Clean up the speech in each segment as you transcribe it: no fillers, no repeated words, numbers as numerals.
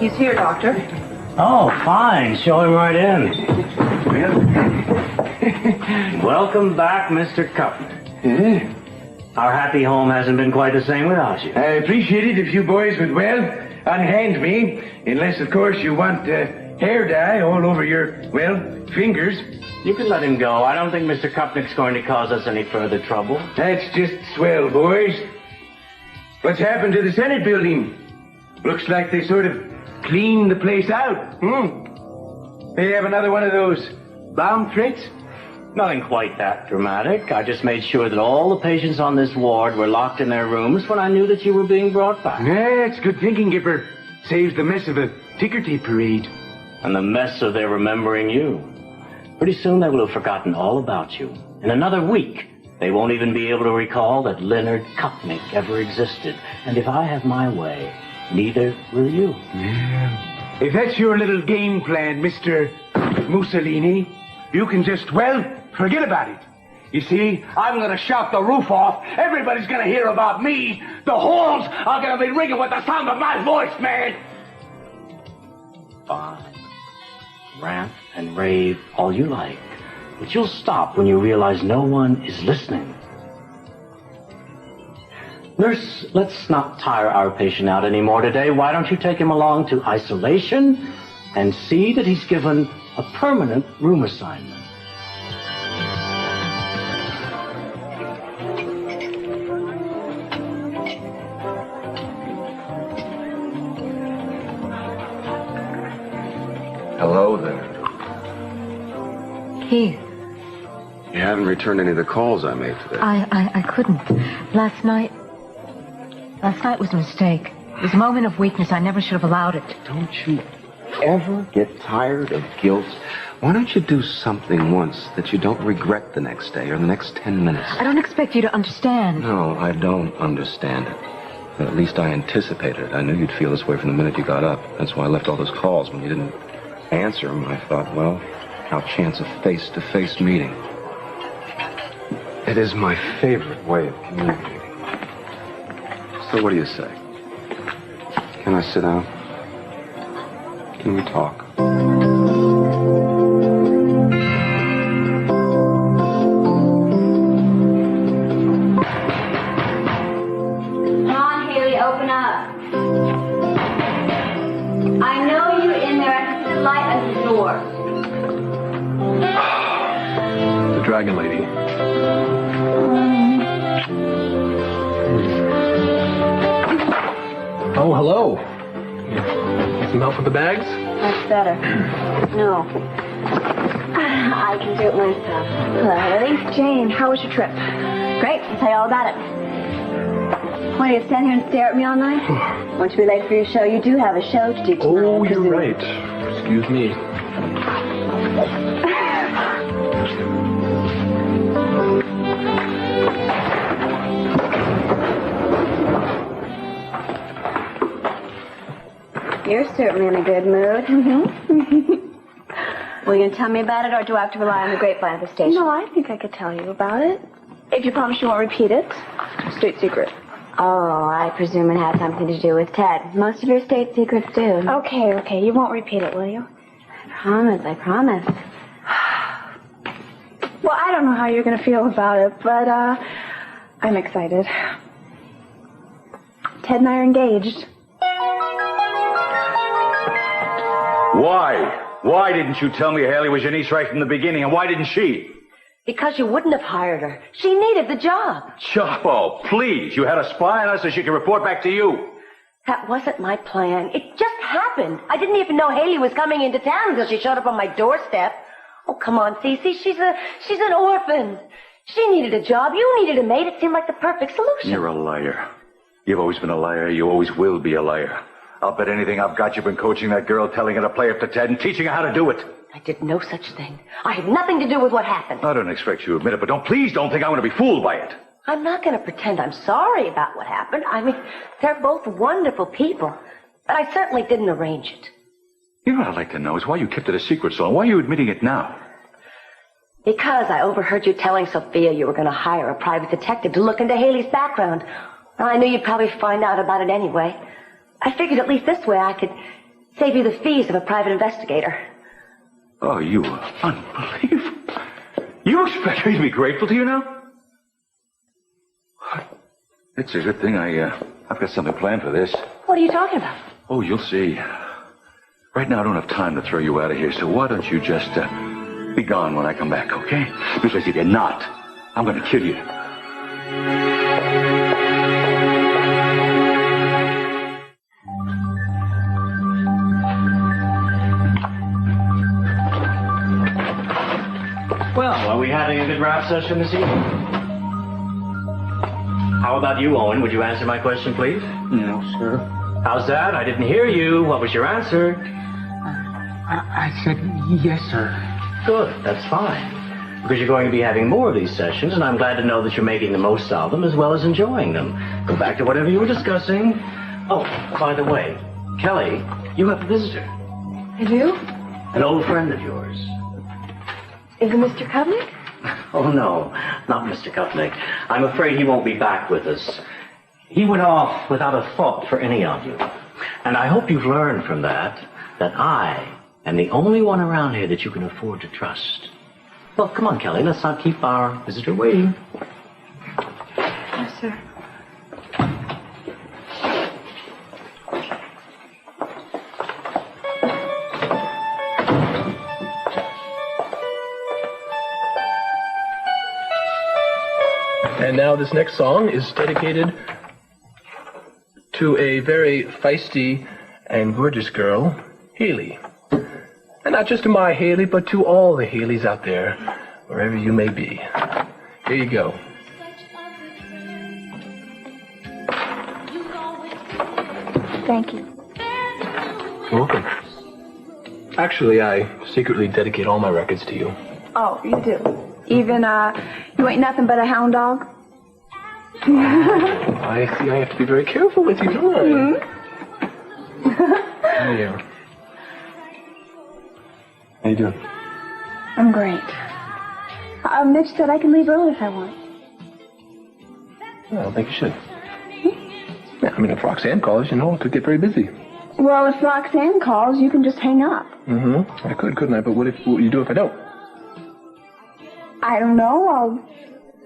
He's here, Doctor. Oh, fine. Show him right in. Welcome back, Mr. Cupman. Our happy home hasn't been quite the same without you. I appreciate it if you boys would, well, unhand me. Unless, of course, you want hair dye all over your, well, fingers. You can let him go. I don't think Mr. Kupnick's going to cause us any further trouble. That's just swell, boys. What's happened to the Senate building? Looks like they sort of cleaned the place out. They have another one of those bomb threats? Nothing quite that dramatic. I just made sure that all the patients on this ward were locked in their rooms when I knew that you were being brought back. Yeah, it's good thinking, Gipper. Saves the mess of a ticker tape parade. And the mess of their remembering you. Pretty soon they will have forgotten all about you. In another week, they won't even be able to recall that Leonard Kupnick ever existed. And if I have my way, neither will you. Yeah. If that's your little game plan, Mr. Mussolini, you can just, well, forget about it. You see, I'm gonna shout the roof off. Everybody's gonna hear about me. The halls are gonna be ringing with the sound of my voice, man. Fine. Rant and rave all you like. But you'll stop when you realize no one is listening. Nurse, let's not tire our patient out anymore today. Why don't you take him along to isolation and see that he's given a permanent room assignment? Hello there. Keith. You haven't returned any of the calls I made today. I couldn't. Last night was a mistake. It was a moment of weakness. I never should have allowed it. Don't you ever get tired of guilt? Why don't you do something once that you don't regret the next day or the next 10 minutes? I don't expect you to understand. No, I don't understand it. But at least I anticipated it. I knew you'd feel this way from the minute you got up. That's why I left all those calls. When you didn't answer them, I thought, well, I'll chance a face-to-face meeting. It is my favorite way of communicating. So what do you say? Can I sit down? Can we talk? Come on, Haley, open up. I know you're in there. I can see the light under the door. The Dragon Lady. Oh, hello. Some help with the bags? That's better. No. I can do it myself. Hello, Haley. Jane, how was your trip? Great. I'll tell you all about it. What, do you stand here and stare at me all night? Won't you be late for your show? You do have a show to do tonight. Oh, you're right. Excuse me. You're certainly in a good mood. Well, you gonna tell me about it, or do I have to rely on the grapevine at the station? No, I think I could tell you about it. If you promise you won't repeat it. State secret. Oh, I presume it had something to do with Ted. Most of your state secrets do. Okay, you won't repeat it, will you? I promise. Well, I don't know how you're going to feel about it, but, I'm excited. Ted and I are engaged. Why? Why didn't you tell me Haley was your niece right from the beginning, and why didn't she? Because you wouldn't have hired her. She needed the job. Chapo, please. You had a spy on us so she could report back to you. That wasn't my plan. It just happened. I didn't even know Haley was coming into town until she showed up on my doorstep. Oh, come on, Cece. She's an orphan. She needed a job. You needed a maid. It seemed like the perfect solution. You're a liar. You've always been a liar. You always will be a liar. I'll bet anything I've got you've been coaching that girl, telling her to play up to Ted and teaching her how to do it. I did no such thing. I had nothing to do with what happened. I don't expect you to admit it, but please don't think I'm going to be fooled by it. I'm not going to pretend I'm sorry about what happened. I mean, they're both wonderful people. But I certainly didn't arrange it. You know what I'd like to know is why you kept it a secret so long. Why are you admitting it now? Because I overheard you telling Sophia you were going to hire a private detective to look into Haley's background. Well, I knew you'd probably find out about it anyway. I figured at least this way I could Save you the fees of a private investigator. Oh, you are unbelievable. You expect me to be grateful to you now? It's a good thing I've got something planned for this. What are you talking about? Oh, you'll see. Right now, I don't have time to throw you out of here, so why don't you just be gone when I come back, okay? Because if you're not, I'm going to kill you. Well, are we having a good rap session this evening? How about you, Owen? Would you answer my question, please? No, sir. How's that? I didn't hear you. What was your answer? I said yes, sir. Good, that's fine. Because you're going to be having more of these sessions, and I'm glad to know that you're making the most of them as well as enjoying them. Go back to whatever you were discussing. Oh, by the way, Kelly, you have a visitor. I do? An old friend of yours. Is it Mr. Kovnick? Oh, no, not Mr. Kupnick. I'm afraid he won't be back with us. He went off without a thought for any of you. And I hope you've learned from that I am the only one around here that you can afford to trust. Well, come on, Kelly, let's not keep our visitor waiting. Yes, sir. And now this next song is dedicated to a very feisty and gorgeous girl, Haley. And not just to my Haley, but to all the Haleys out there, wherever you may be. Here you go. Thank you. You're welcome. Actually, I secretly dedicate all my records to you. Oh, you do? Even, you ain't nothing but a hound dog? I see I have to be very careful with you, don't I? How are you? How you doing? I'm great. Mitch said I can leave early if I want. I don't think you should. Yeah, I mean, if Roxanne calls, you know, it could get very busy. Well, if Roxanne calls, you can just hang up. Mm-hmm. I could, couldn't I? But what will you do if I don't? I don't know.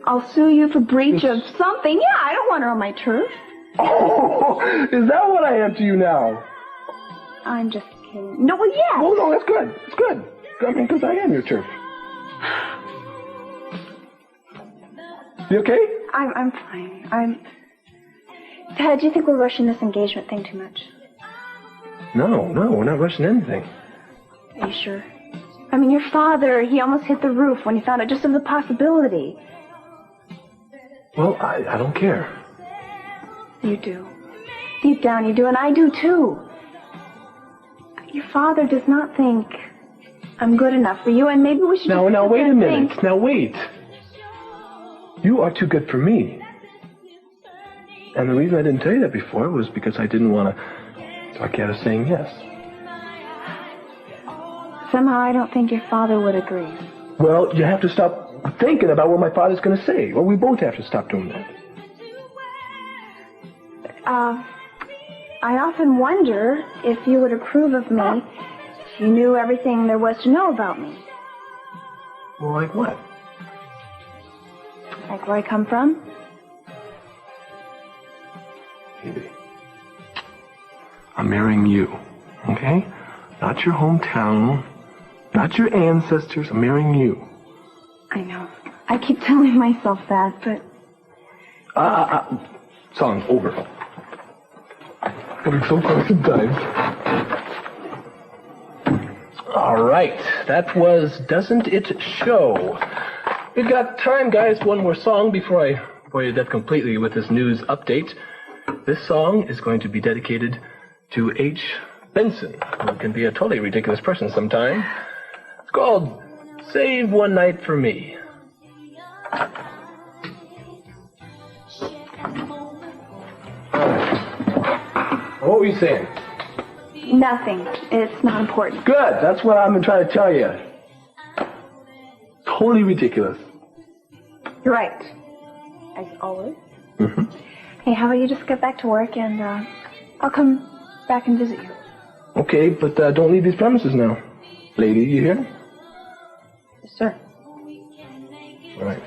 I'll sue you for breach of something. Yeah, I don't want her on my turf. Oh, is that what I am to you now? I'm just kidding. No, well, yes. Oh, no, that's good. It's good. I mean, because I am your turf. You okay? I'm fine. Dad, do you think we're rushing this engagement thing too much? No, we're not rushing anything. Are you sure? I mean, your father, he almost hit the roof when he found out just of the possibility. Well, I don't care. You do. Deep down you do, and I do too. Your father does not think I'm good enough for you, and maybe we should Now, just wait a minute. think. Now, wait. You are too good for me. And the reason I didn't tell you that before was because I didn't want to talk you out of saying yes. Somehow I don't think your father would agree. Well, you have to stop thinking about what my father's going to say. Well, we both have to stop doing that. I often wonder if you would approve of me if you knew everything there was to know about me. Well, like what? Like where I come from? Baby, I'm marrying you, okay? Not your hometown, not your ancestors. I'm marrying you. I know. I keep telling myself that, but... Song over. Getting so close sometimes. All right, that was Doesn't It Show? We've got time, guys. One more song before I bore you to death completely with this news update. This song is going to be dedicated to H. Benson, who can be a totally ridiculous person sometime. It's called Save One Night for Me. What were you saying? Nothing. It's not important. Good. That's what I've been trying to tell you. Totally ridiculous. You're right. As always. Mm-hmm. Hey, how about you just get back to work and, I'll come back and visit you. Okay, but don't leave these premises now. Lady, you hear? Yes, sir. All right.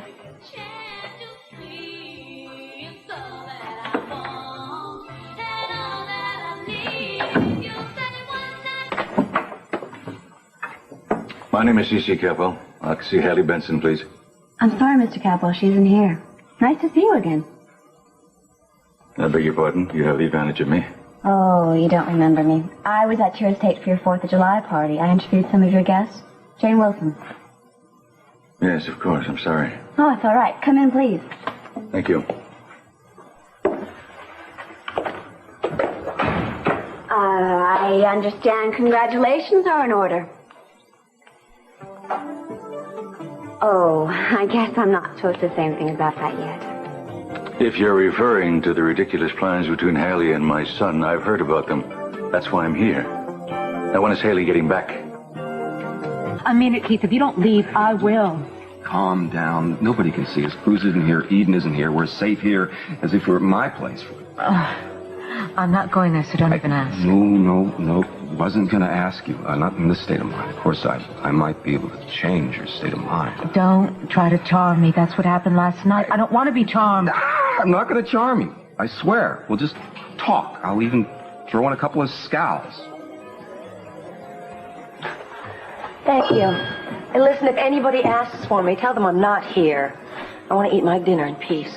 My name is C.C. Capel. I'll see Hallie Benson, please. I'm sorry, Mr. Capel. She isn't here. Nice to see you again. I beg your pardon. You have the advantage of me. Oh, you don't remember me. I was at your estate for your 4th of July party. I interviewed some of your guests. Jane Wilson. Yes, of course. I'm sorry. Oh, it's all right. Come in, please. Thank you. I understand congratulations are in order. Oh, I guess I'm not supposed to say anything about that yet. If you're referring to the ridiculous plans between Hallie and my son, I've heard about them. That's why I'm here. Now, when is Hallie getting back? I mean it, Keith. If you don't leave, I will. Calm down. Nobody can see us. Cruz isn't here. Eden isn't here. We're safe here as if we're at my place. I'm not going there, so don't even ask. No. Wasn't going to ask you. Not in this state of mind. Of course, I might be able to change your state of mind. Don't try to charm me. That's what happened last night. I don't want to be charmed. I'm not going to charm you. I swear. We'll just talk. I'll even throw in a couple of scowls. Thank you. And listen, if anybody asks for me, tell them I'm not here. I want to eat my dinner in peace.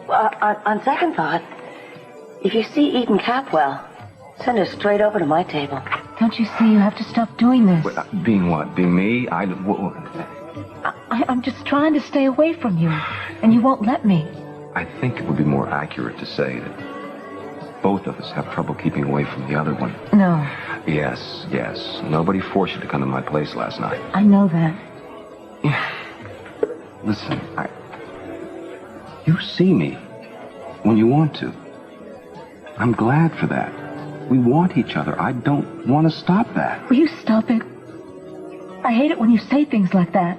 Well, on second thought, if you see Eden Capwell, send her straight over to my table. Don't you see? You have to stop doing this. Being what? Being me? I'm just trying to stay away from you, and you won't let me. I think it would be more accurate to say that both of us have trouble keeping away from the other one. No. Yes. Nobody forced you to come to my place last night. I know that. Listen, you see me when you want to. I'm glad for that. We want each other. I don't want to stop that. Will you stop it? I hate it when you say things like that.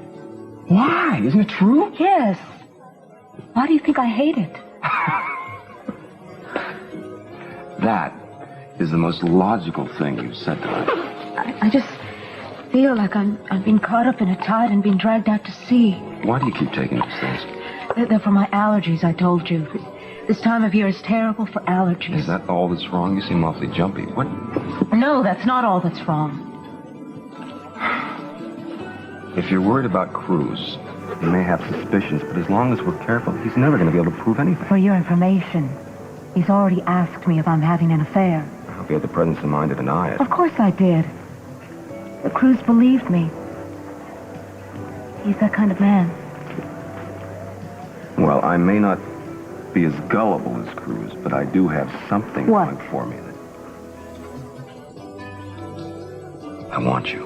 Why? Isn't it true? Yes. Why do you think I hate it? That is the most logical thing you've said tonight. I just feel like I've been caught up in a tide and been dragged out to sea. Why do you keep taking these things? They're for my allergies, I told you. This time of year is terrible for allergies. Is that all that's wrong? You seem awfully jumpy. What? No, that's not all that's wrong. If you're worried about Cruz, you may have suspicions, but as long as we're careful, he's never going to be able to prove anything. For your information, he's already asked me if I'm having an affair. I hope you had the presence of mind to deny it. Of course I did. But Cruz believed me. He's that kind of man. Well, I may not be as gullible as Cruz, but I do have something What? going for me. I want you.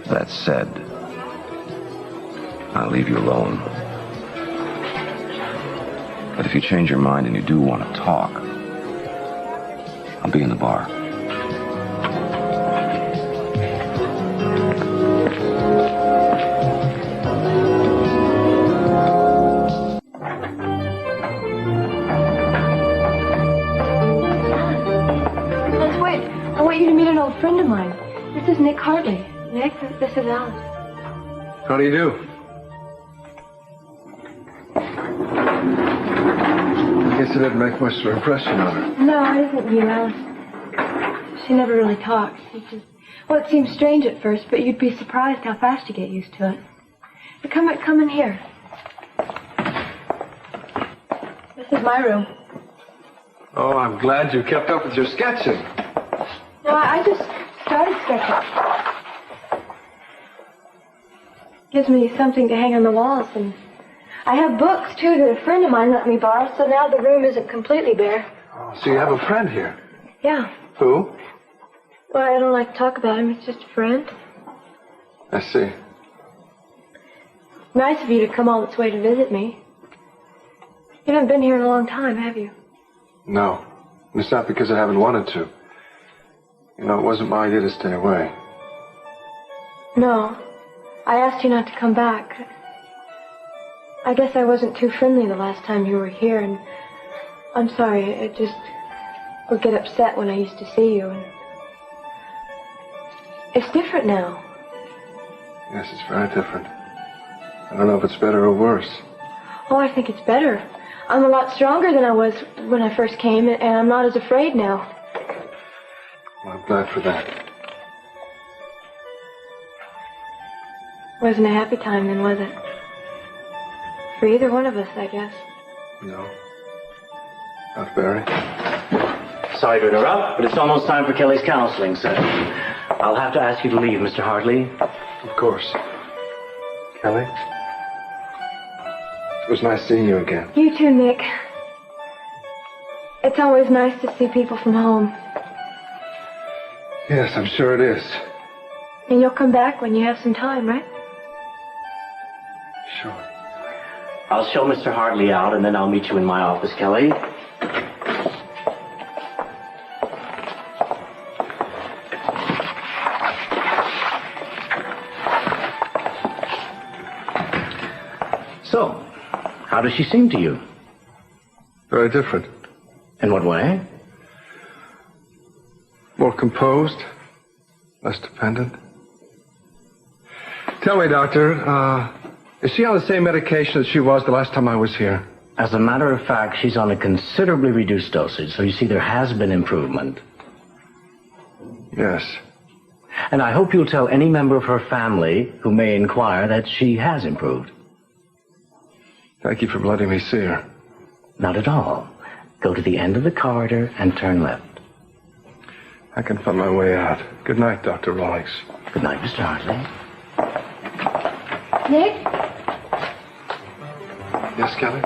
That said, I'll leave you alone. But if you change your mind and you do want to talk, I'll be in the bar. Let's wait. I want you to meet an old friend of mine. This is Nick Hartley. Nick, this is Alice. How do you do? I guess it didn't make much of an impression on her. No, it isn't you, Alice. She never really talks. Well, it seems strange at first, but you'd be surprised how fast you get used to it. But come in here. This is my room. Oh, I'm glad you kept up with your sketching. No, I just started sketching. Gives me something to hang on the walls, and I have books, too, that a friend of mine let me borrow, so now the room isn't completely bare. Oh, so you have a friend here. Yeah. Who? Well, I don't like to talk about him. It's just a friend. I see. Nice of you to come all this way to visit me. You haven't been here in a long time, have you? No. And it's not because I haven't wanted to. You know, it wasn't my idea to stay away. No. I asked you not to come back. I guess I wasn't too friendly the last time you were here, and I'm sorry. I just would get upset when I used to see you, and it's different now. Yes, it's very different. I don't know if it's better or worse. Oh, I think it's better. I'm a lot stronger than I was when I first came, and I'm not as afraid now. Well, I'm glad for that. Wasn't a happy time then, was it? For either one of us, I guess. No. Not Barry. Sorry to interrupt, but it's almost time for Kelly's counseling session. I'll have to ask you to leave, Mr. Hartley. Of course. Kelly? It was nice seeing you again. You too, Nick. It's always nice to see people from home. Yes, I'm sure it is. And you'll come back when you have some time, right? Sure. I'll show Mr. Hartley out, and then I'll meet you in my office, Kelly. So, how does she seem to you? Very different. In what way? More composed, less dependent. Tell me, Doctor, is she on the same medication as she was the last time I was here? As a matter of fact, she's on a considerably reduced dosage, so you see there has been improvement. Yes. And I hope you'll tell any member of her family who may inquire that she has improved. Thank you for letting me see her. Not at all. Go to the end of the corridor and turn left. I can find my way out. Good night, Dr. Rawlings. Good night, Mr. Hartley. Nick? Yes, Kelly?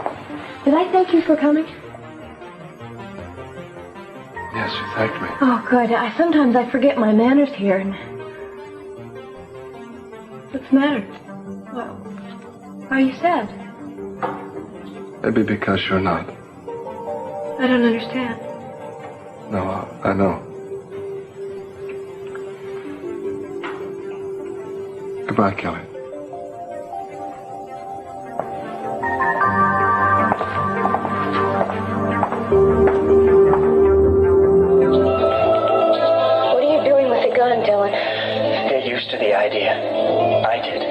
Did I thank you for coming? Yes, you thanked me. Oh, good. Sometimes I forget my manners here, and... What's the matter? Why are you sad? Maybe because you're not. I don't understand. No, I know. Goodbye, Kelly. What are you doing with the gun, Dylan? Get used to the idea. I did.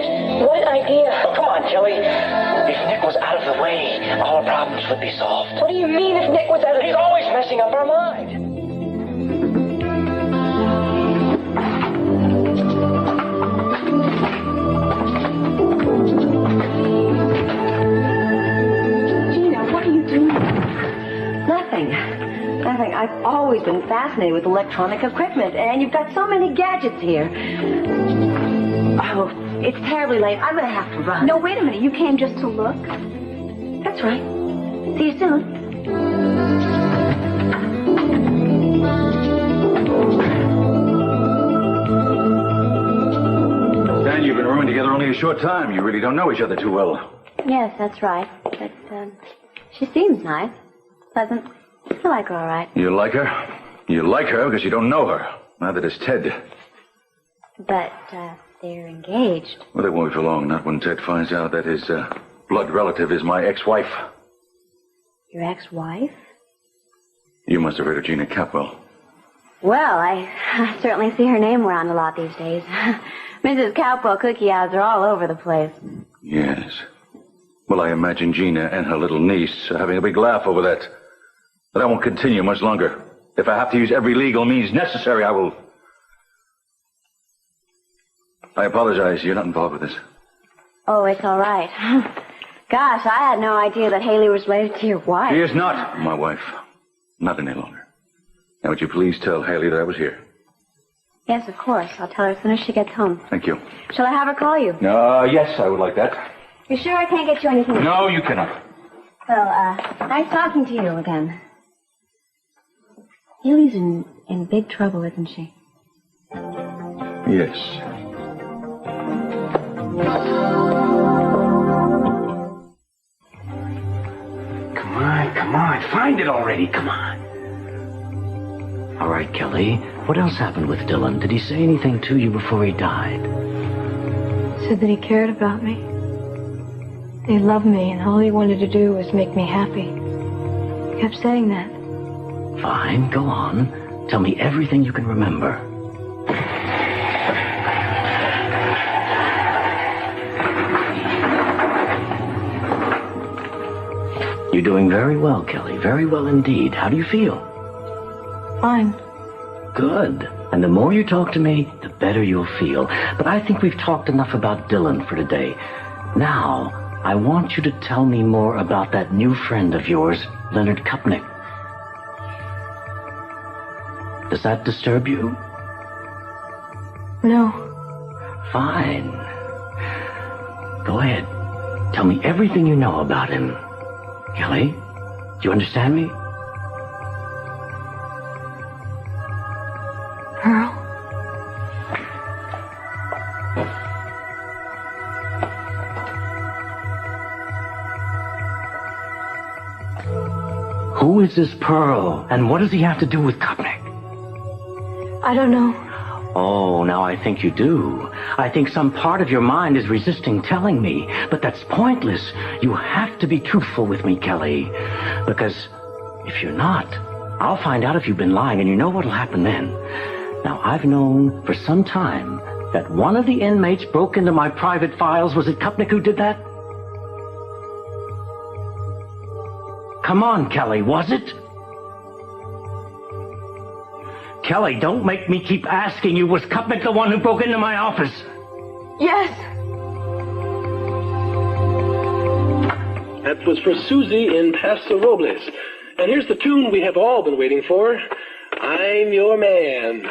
What idea? Oh, come on, Kelly. If Nick was out of the way, all our problems would be solved. What do you mean if Nick was out of... He's always messing up our mind. Gina, what are you doing? Nothing. I've always been fascinated with electronic equipment, and you've got so many gadgets here. Oh, it's terribly late. I'm going to have to run. No, wait a minute. You came just to look? That's right. See you soon. Dan, you've been rooming together only a short time. You really don't know each other too well. Yes, that's right. But, she seems nice. Pleasant. I like her all right. You like her? You like her because you don't know her. Neither does Ted. But, they're engaged. Well, they won't be for long. Not when Ted finds out that his blood relative is my ex-wife. Your ex-wife? You must have heard of Gina Capwell. Well, I certainly see her name around a lot these days. Mrs. Capwell cookie ads are all over the place. Yes. Well, I imagine Gina and her little niece are having a big laugh over that. But I won't continue much longer. If I have to use every legal means necessary, I will. I apologize. You're not involved with this. Oh, it's all right. Gosh, I had no idea that Haley was related to your wife. She is not my wife. Not any longer. Now, would you please tell Haley that I was here? Yes, of course. I'll tell her as soon as she gets home. Thank you. Shall I have her call you? Yes, I would like that. You sure I can't get you anything? No, you cannot. Well, nice talking to you again. Haley's in big trouble, isn't she? Yes. Come on. Find it already. Come on. All right, Kelly. What else happened with Dylan? Did he say anything to you before he died? Said that he cared about me. He loved me, and all he wanted to do was make me happy. He kept saying that. Fine, go on. Tell me everything you can remember. You're doing very well, Kelly. Very well indeed. How do you feel? Fine. Good. And the more you talk to me, the better you'll feel. But I think we've talked enough about Dylan for today. Now, I want you to tell me more about that new friend of yours, Leonard Kupnik. Does that disturb you? No. Fine. Go ahead. Tell me everything you know about him. Kelly, do you understand me? Pearl? Who is this Pearl, and what does he have to do with Kupnik? I don't know. Oh, now I think you do. I think some part of your mind is resisting telling me, but that's pointless. You have to be truthful with me, Kelly, because if you're not, I'll find out if you've been lying, and you know what'll happen then. Now, I've known for some time that one of the inmates broke into my private files. Was it Kupnik who did that? Come on, Kelly, was it? Kelly, don't make me keep asking you, was Kupnik the one who broke into my office? Yes. That was for Susie in Paso Robles. And here's the tune we have all been waiting for. I'm Your Man.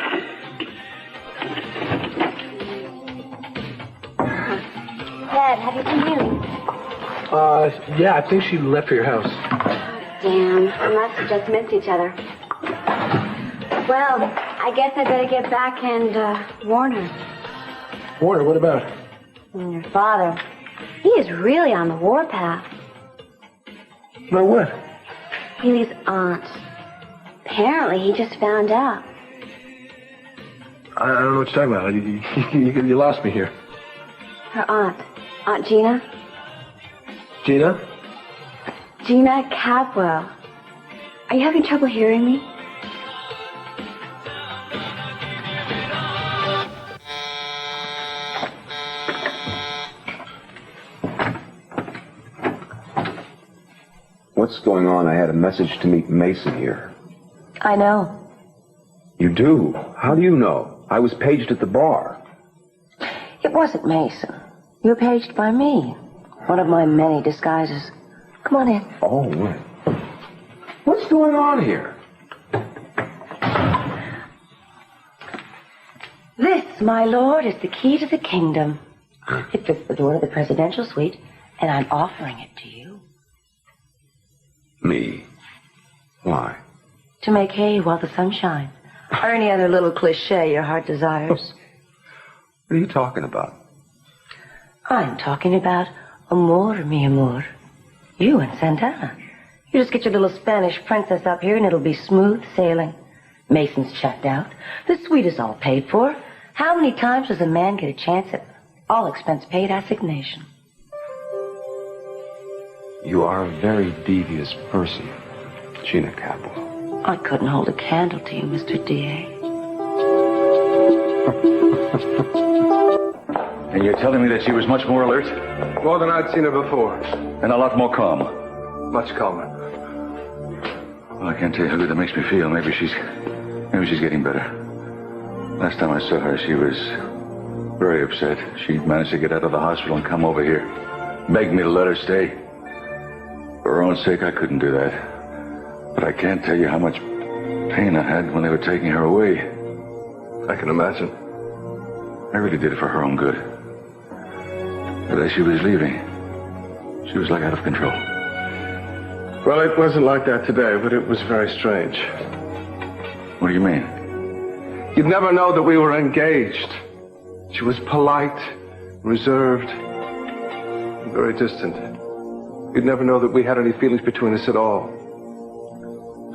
Dad, have you seen Haley? Yeah, I think she left for your house. Damn, we must have just missed each other. Well, I guess I better get back and warn her. Warner, what about? Your father. He is really on the warpath. No, what? Haley's aunt. Apparently, he just found out. I don't know what you're talking about. You lost me here. Her aunt. Aunt Gina. Gina? Gina Capwell. Are you having trouble hearing me? What's going on? I had a message to meet Mason here. I know. You do? How do you know? I was paged at the bar. It wasn't Mason. You were paged by me. One of my many disguises. Come on in. Oh, right. What's going on here? This, my lord, is the key to the kingdom. It fits the door to the presidential suite, and I'm offering it to you. Me? Why? To make hay while the sun shines. Or any other little cliche your heart desires. What are you talking about? I'm talking about amor, mi amor. You and Santana. You just get your little Spanish princess up here and it'll be smooth sailing. Mason's checked out. The suite is all paid for. How many times does a man get a chance at all expense paid assignation? You are a very devious person, Gina Capwell. I couldn't hold a candle to you, Mr. D.A. And you're telling me that she was much more alert? More than I'd seen her before. And a lot more calm? Much calmer. Well, I can't tell you how good that makes me feel. Maybe she's getting better. Last time I saw her, she was very upset. She managed to get out of the hospital and come over here. Begged me to let her stay. For her own sake, I couldn't do that. But I can't tell you how much pain I had when they were taking her away. I can imagine. I really did it for her own good. But as she was leaving, she was like out of control. Well, it wasn't like that today, but it was very strange. What do you mean? You'd never know that we were engaged. She was polite, reserved, and very distant. You'd never know that we had any feelings between us at all.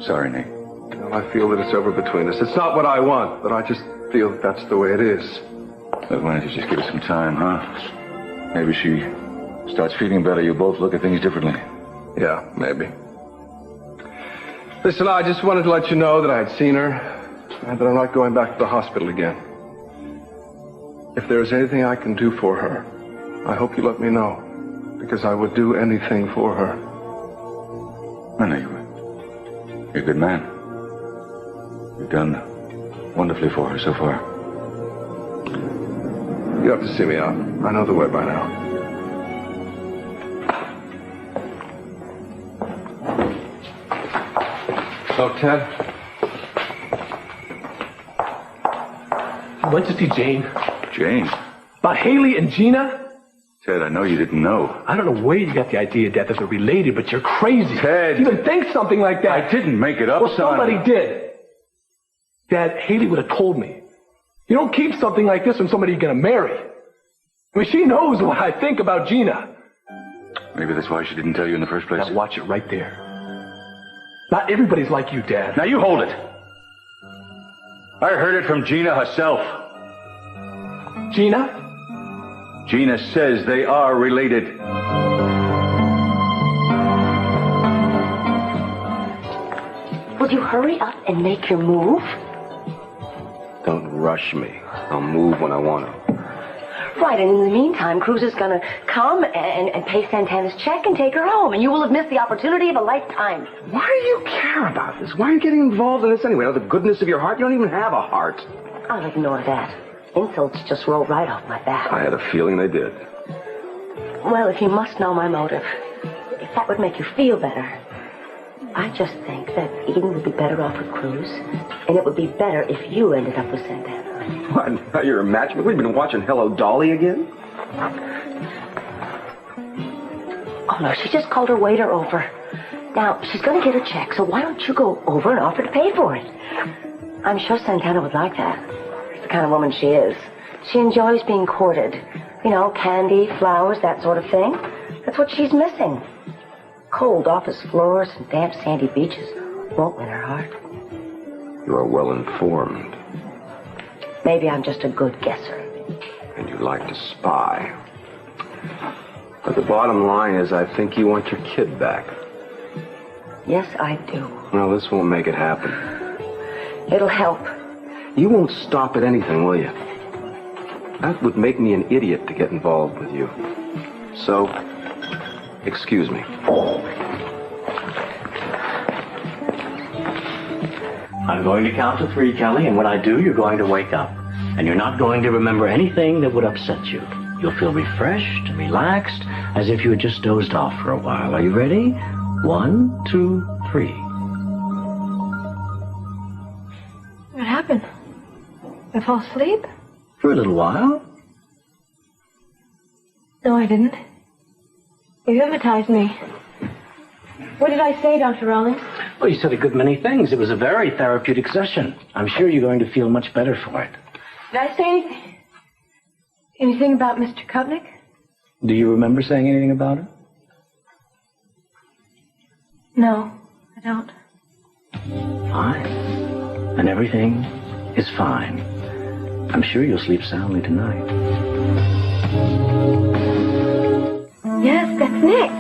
Sorry, Nick. Well, I feel that it's over between us. It's not what I want, but I just feel that's the way it is. Well, why don't you just give her some time, huh? Maybe she starts feeling better, you both look at things differently. Yeah, maybe. Listen, I just wanted to let you know that I had seen her and that I'm not going back to the hospital again. If there's anything I can do for her, I hope you let me know, because I would do anything for her. I know you would. You're a good man. You've done wonderfully for her so far. You have to see me out. I know the way by now. So, Ted? I went to see Jane. Jane? About Haley and Gina? Ted, I know you didn't know. I don't know where you got the idea, Dad, that they're related, but you're crazy. Ted! You even think something like that. I didn't make it up, well, son. Somebody did. Dad, Haley would have told me. You don't keep something like this from somebody you're going to marry. I mean, she knows what I think about Gina. Maybe that's why she didn't tell you in the first place. Now watch it right there. Not everybody's like you, Dad. Now you hold it. I heard it from Gina herself. Gina? Gina says they are related. Will you hurry up and make your move? Don't rush me. I'll move when I want to. Right, and in the meantime, Cruz is going to come and pay Santana's check and take her home, and you will have missed the opportunity of a lifetime. Why do you care about this? Why are you getting involved in this anyway? Out of the goodness of your heart? You don't even have a heart. I'll ignore that. Insults just roll right off my back. I had a feeling they did. Well, if you must know my motive, if that would make you feel better, I just think that Eden would be better off with Cruz, and it would be better if you ended up with Santana. What? Now you're a match? We've been watching Hello Dolly again? Oh, no, she just called her waiter over. Now, she's going to get her check, so why don't you go over and offer to pay for it? I'm sure Santana would like that. It's the kind of woman she is. She enjoys being courted. You know, candy, flowers, that sort of thing. That's what she's missing. Cold office floors and damp sandy beaches won't win her heart. You are well informed. Maybe I'm just a good guesser. And you like to spy. But the bottom line is I think you want your kid back. Yes, I do. Well, this won't make it happen. It'll help. You won't stop at anything, will you? That would make me an idiot to get involved with you. So, excuse me. I'm going to count to 3, Kelly, and when I do, you're going to wake up. And you're not going to remember anything that would upset you. You'll feel refreshed and relaxed, as if you had just dozed off for a while. Are you ready? 1, 2, 3. What happened? I fall asleep? For a little while. No, I didn't. You hypnotized me. What did I say, Dr. Rollins? Well, you said a good many things. It was a very therapeutic session. I'm sure you're going to feel much better for it. Did I say anything? Anything about Mr. Kovnick? Do you remember saying anything about it? No, I don't. Fine. And everything is fine. I'm sure you'll sleep soundly tonight. Yes, that's Nick.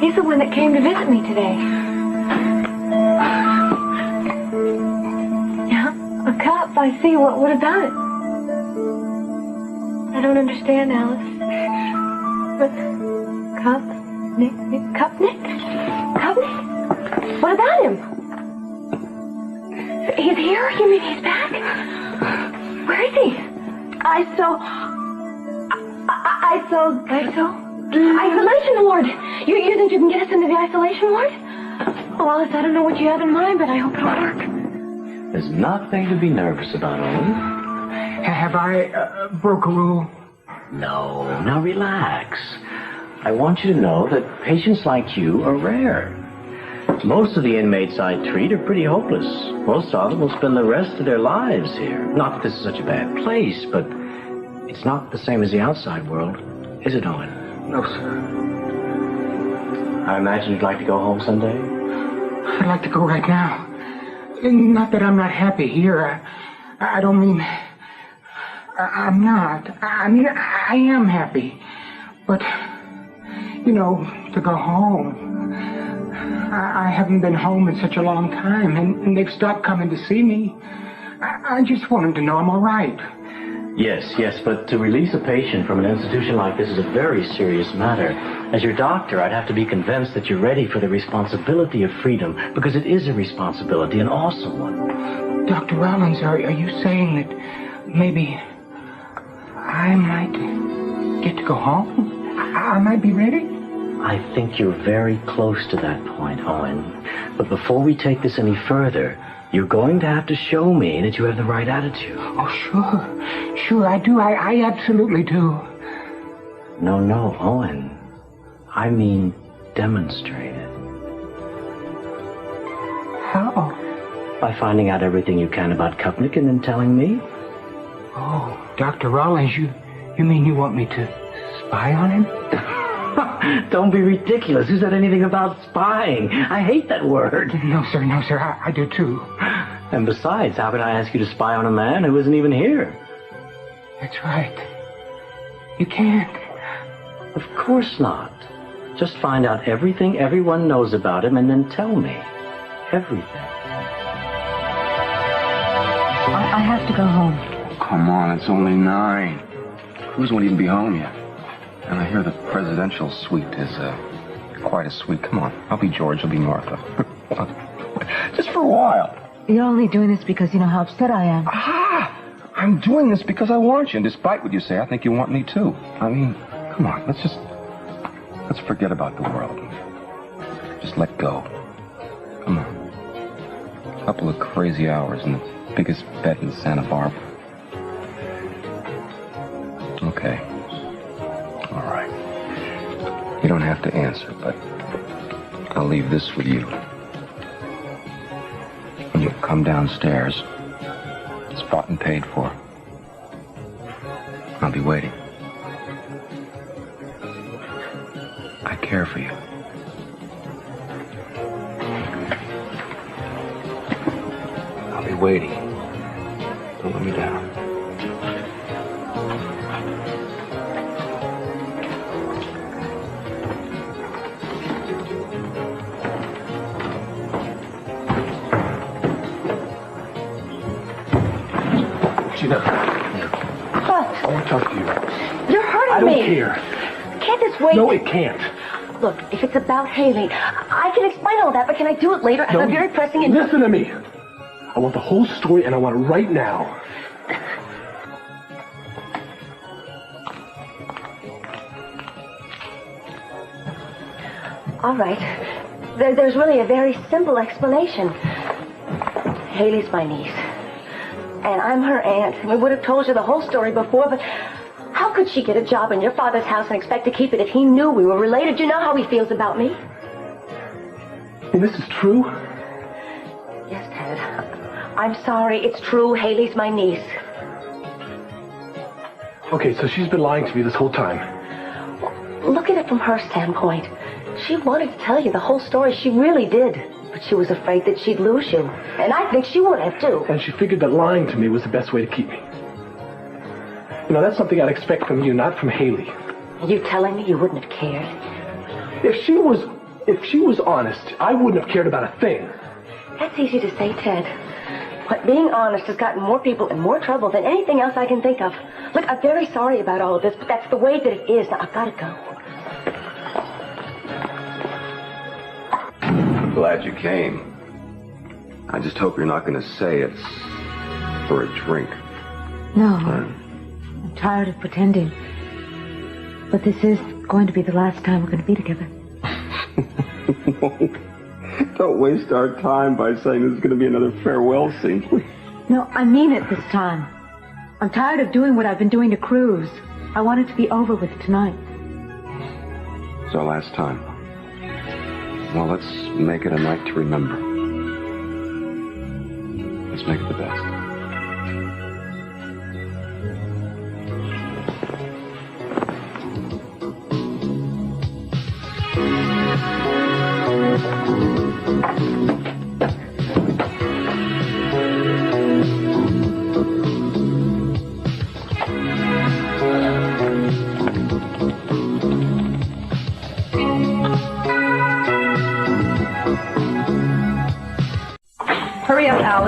He's the one that came to visit me today. Yeah, a cup. I see. What about it? I don't understand, Alice. What? Cup? Nick? Cup Nick? Cup Nick? What about him? He's here? You mean he's back? Where is he? Isolation ward. You think you can get us into the isolation ward? Oh, Alice, I don't know what you have in mind, but I hope it'll work. There's nothing to be nervous about, Owen. Have I broke a rule? No, now relax. I want you to know that patients like you are rare. Most of the inmates I treat are pretty hopeless. Most of them will spend the rest of their lives here. Not that this is such a bad place, but it's not the same as the outside world, is it, Owen? No, sir. I imagine you'd like to go home someday? I'd like to go right now. Not that I'm not happy here. I don't mean... I'm not. I mean, I am happy. But to go home. I haven't been home in such a long time, and they've stopped coming to see me. I just want them to know I'm all right. Yes, but to release a patient from an institution like this is a very serious matter. As your doctor, I'd have to be convinced that you're ready for the responsibility of freedom, because it is a responsibility, an awesome one. Dr. Rollins, are you saying that maybe I might get to go home? I might be ready? I think you're very close to that point, Owen. But before we take this any further, you're going to have to show me that you have the right attitude. Oh, sure, I do. I absolutely do. No, Owen. I mean, demonstrate it. How? By finding out everything you can about Kupnik and then telling me. Oh, Dr. Rollins, you mean you want me to spy on him? Don't be ridiculous. Who said anything about spying? I hate that word. No, sir, I do too. And besides, how can I ask you to spy on a man who isn't even here? That's right. You can't. Of course not. Just find out everything everyone knows about him and then tell me. Everything. I have to go home. Come on, it's only 9. Cruz won't even be home yet. And I hear the presidential suite is quite a suite. Come on, I'll be George, you'll be Martha. Just for a while. You're only doing this because you know how upset I am. I'm doing this because I want you, and despite what you say, I think you want me too. I mean, come on, let's forget about the world. Just let go. Come on. A couple of crazy hours in the biggest bet in Santa Barbara. Okay. All right. You don't have to answer, but I'll leave this with you. When you come downstairs, it's bought and paid for. I'll be waiting. I care for you. I'll be waiting. Don't let me down. Gina. What? I want to talk to you. You're hurting I don't me. care. Can't this wait? No, it can't. Look, if it's about Haley, I can explain all that, but can I do it later? I have a very pressing and... Listen to me. I want the whole story, and I want it right now. All right. There's really a very simple explanation. Haley's my niece. And I'm her aunt. We would have told you the whole story before, but how could she get a job in your father's house and expect to keep it if he knew we were related? You know how he feels about me. And this is true? Yes, Ted. I'm sorry. It's true. Haley's my niece. Okay, so she's been lying to me this whole time. Look at it from her standpoint. She wanted to tell you the whole story. She really did. But she was afraid that she'd lose you. And I think she would have, too. And she figured that lying to me was the best way to keep me. You know, that's something I'd expect from you, not from Haley. Are you telling me you wouldn't have cared? If she was honest, I wouldn't have cared about a thing. That's easy to say, Ted. But being honest has gotten more people in more trouble than anything else I can think of. Look, I'm very sorry about all of this, but that's the way that it is. Now, I've got to go. I'm glad you came. I just hope you're not going to say it's for a drink. No, I'm tired of pretending. But this is going to be the last time we're going to be together. Don't waste our time by saying this is going to be another farewell scene, please. No, I mean it this time. I'm tired of doing what I've been doing to Cruz. I want it to be over with tonight. It's our last time. Well, let's make it a night to remember. Let's make it the best.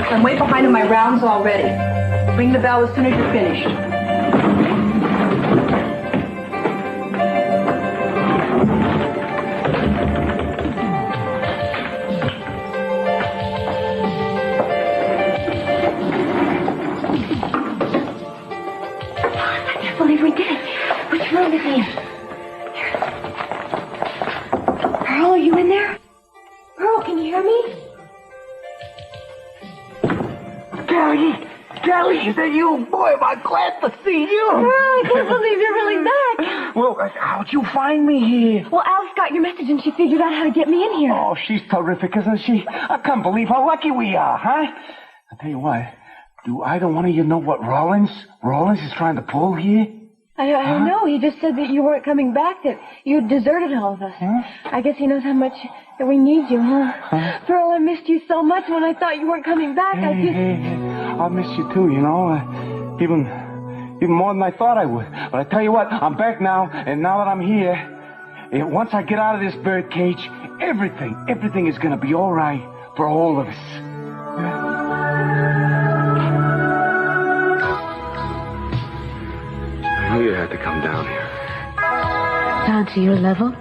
Alex. I'm way behind on my rounds already. Ring the bell as soon as you're finished. I can't believe we did it. Which room is he in? Pearl, are you in there? Pearl, can you hear me? Gary, is that you? Boy, am I glad to see you. Pearl, I can't believe you're really back. Well, how'd you find me here? Well, Alice got your message and she figured out how to get me in here. Oh, she's terrific, isn't she? I can't believe how lucky we are, huh? I'll tell you what, do either one of you know what Rollins is trying to pull here? I don't know. He just said that you weren't coming back, that you had deserted all of us. Huh? I guess he knows how much that we need you, huh? Pearl, I missed you so much when I thought you weren't coming back. I miss you too, you know. Even more than I thought I would. But I tell you what, I'm back now, and now that I'm here, once I get out of this bird cage, everything is gonna be all right for all of us. Yeah. I knew you had to come down here. Down to your level?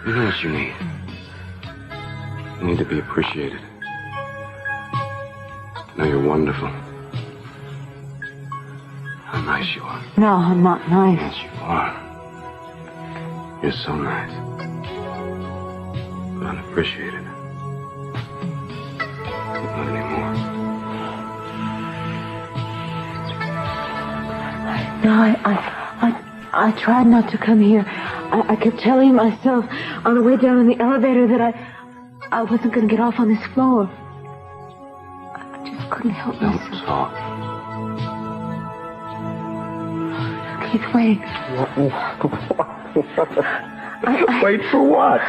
You know what you need. You need to be appreciated. Know you're wonderful. How nice you are. No, I'm not nice. Yes, you are. You're so nice. But unappreciated. Not anymore. No, I tried not to come here. I kept telling myself on the way down in the elevator that I wasn't going to get off on this floor. I just couldn't help myself. Don't talk. Keith, wait. Wait for what?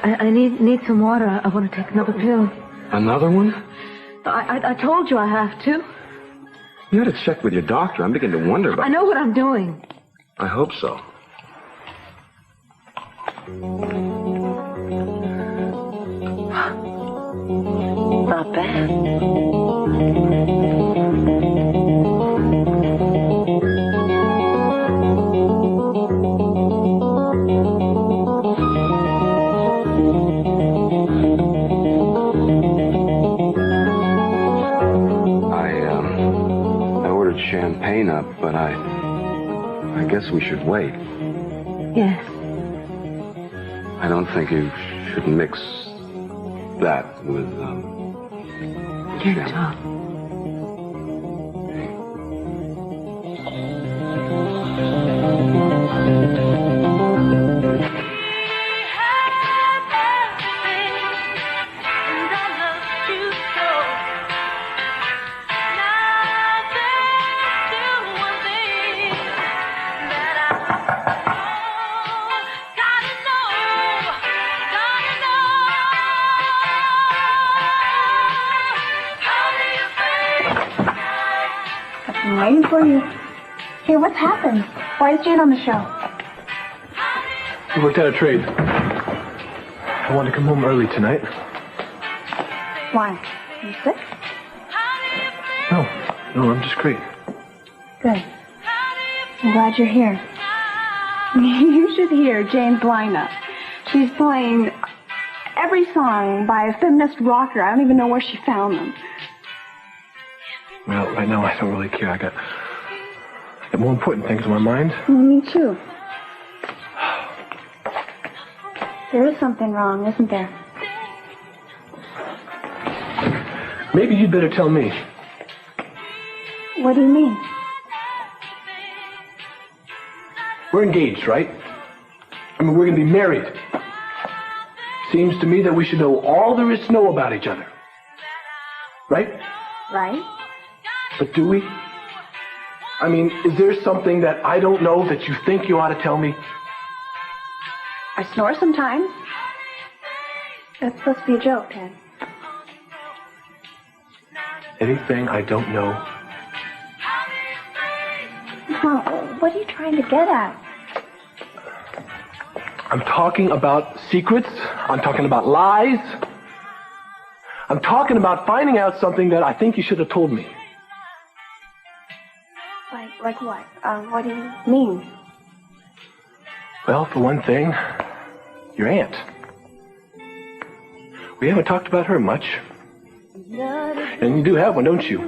I need some water. I want to take another pill. Another one? I told you I have to. You had to check with your doctor. I'm beginning to wonder about... I know what I'm doing. I hope so. Not bad. I ordered champagne up, but I guess we should wait. Yes. I don't think you should mix that with, Can't talk. I'm waiting for you. Hey, what's happened? Why is Jane on the show? We worked out a trade. I want to come home early tonight. Why? Are you sick? No, I'm just great. Good. I'm glad you're here. You should hear Jane's lineup. She's playing every song by a feminist rocker. I don't even know where she found them. Well, right now I don't really care. I got more important things on my mind. Well, me too. There is something wrong, isn't there? Maybe you'd better tell me. What do you mean? We're engaged, right? I mean, we're going to be married. Seems to me that we should know all there is to know about each other. Right? Right? But do we? I mean, is there something that I don't know that you think you ought to tell me? I snore sometimes. That's supposed to be a joke, Ted. Anything I don't know? Oh, what are you trying to get at? I'm talking about secrets. I'm talking about lies. I'm talking about finding out something that I think you should have told me. Like what? What do you mean? Well, for one thing, your aunt. We haven't talked about her much. And you do have one, don't you?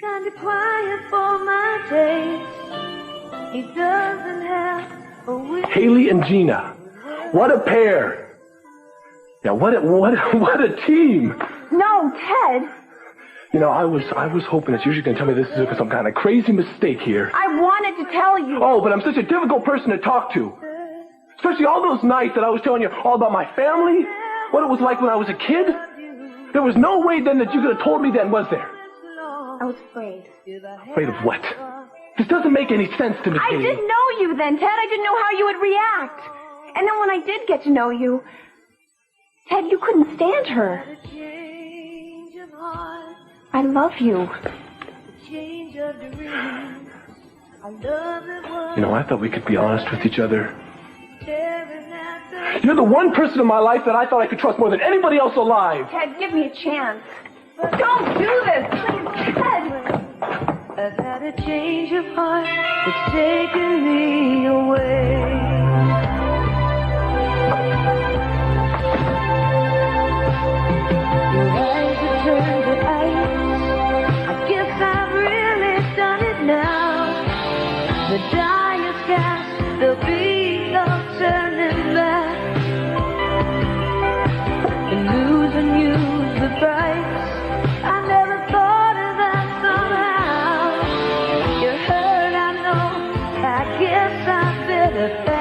Kind of quiet for my taste. He doesn't have a will. Haley and Gina. What a pair. Yeah, what a team. No, Ted. You know, I was hoping that you were going to tell me this is some kind of crazy mistake here. I wanted to tell you. Oh, but I'm such a difficult person to talk to. Especially all those nights that I was telling you all about my family, what it was like when I was a kid. There was no way then that you could have told me then, was there? I was afraid. Afraid of what? This doesn't make any sense to me, I Katie. didn't know you then, Ted. I didn't know how you would react. And then when I did get to know you, Ted, you couldn't stand her. I love you. You know, I thought we could be honest with each other. You're the one person in my life that I thought I could trust more than anybody else alive. Ted, give me a chance. Don't do this, please, Ted. I've had a change of heart. It's taken me away. Your eyes have turned to ice. I guess I've really done it now. The die is cast. There'll be no turning back. And losing you's the price. I never thought of that somehow. You're hurt, I know. I guess I better.